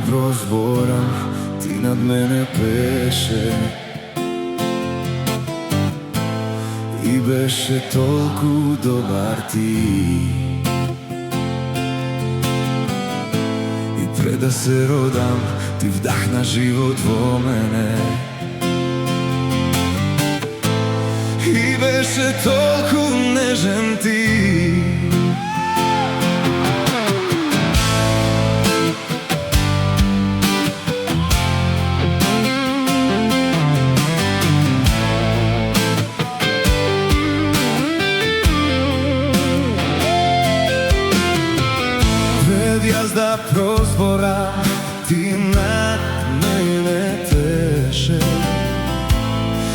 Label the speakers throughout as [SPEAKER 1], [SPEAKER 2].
[SPEAKER 1] прозборам, ти над мене пеше и беше толку добар ти. И пред да се родам, ти вдахна живот во мене и беше толку нежен ти. Jazda prozbora, ti nad mene teše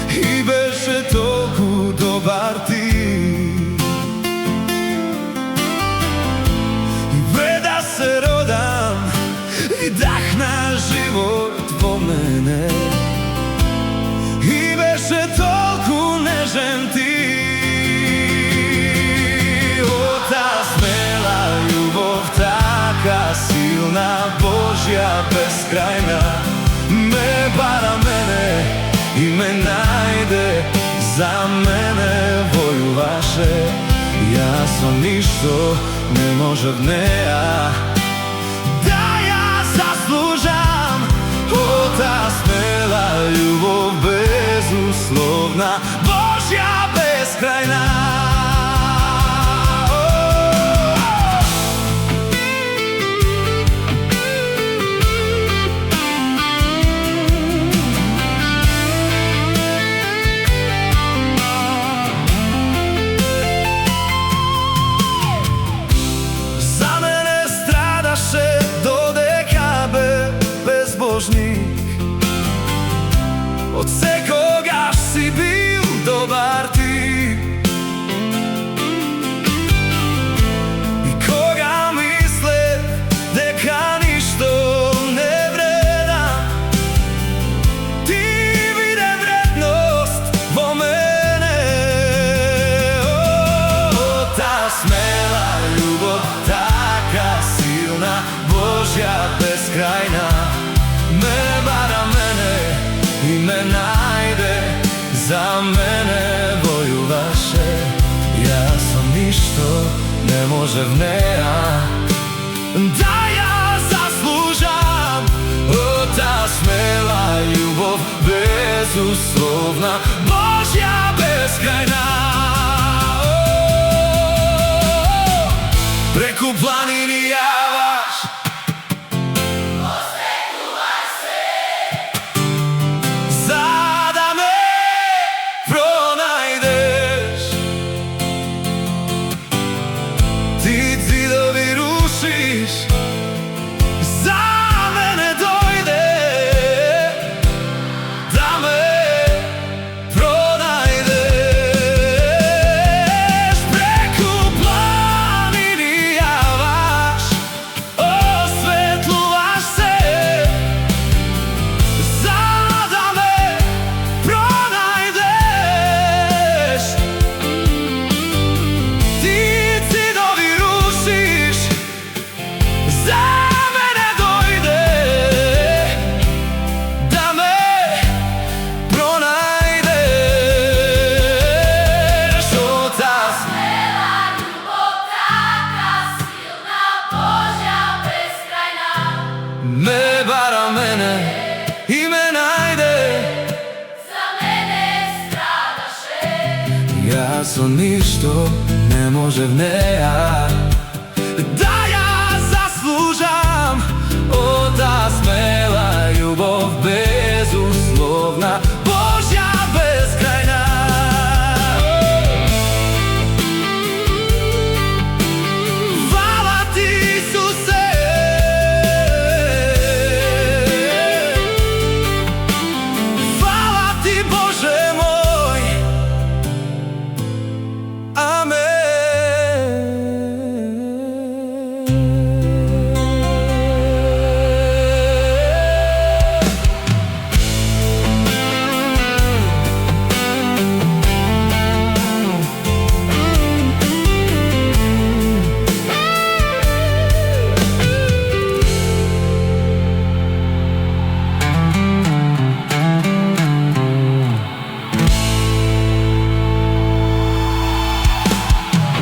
[SPEAKER 1] i beše toliko dobar ti. I pre da se rodam i dahna život vo mene i beše toliko nežen ti. O ta smela ljubav, taka silna, Božja, beskrajna, me bara mene i me najde, za mene vojuvaše. Ja sam ništo ne može v neja da ja zaslužam. O ta smela ljubav, bezuslovna, Božja, beskrajna. Od sekoga si bil dobar ti i koga misle deka ništo ne vreda, ti vide vrednost vo mene. O, ta smela ljubav, taka silna, Božja, beskrajna, me bara mene i me najde, za mene vojuvaše. Ja sam ništo ne može v neja da ja zaslužam. O, ta smela ljubav, bezuslovna, Božja, beskrajna. Preku planini javaš, ti zidovi rušiš, za mene dojde, da me pronajdeš. Preku planini javaš, osvetluvaš se, za da me pronajdeš. Me bara mene i me najde, za mene stradaše. Ja sam ništo ne može v neja